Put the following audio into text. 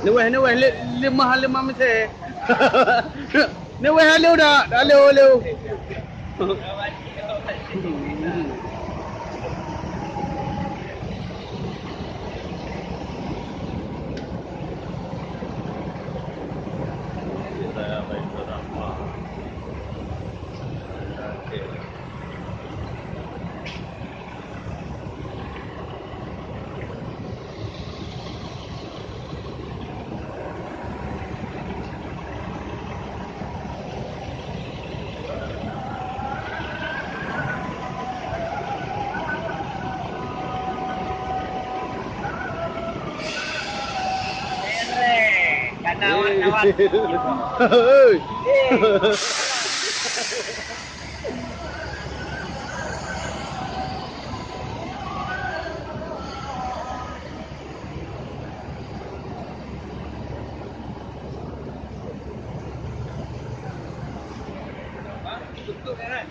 Ni weh limah meter. Ni weh halu dah. Halu. Saya baik berapa? Kawan-kawan. Hei. Tutup kan?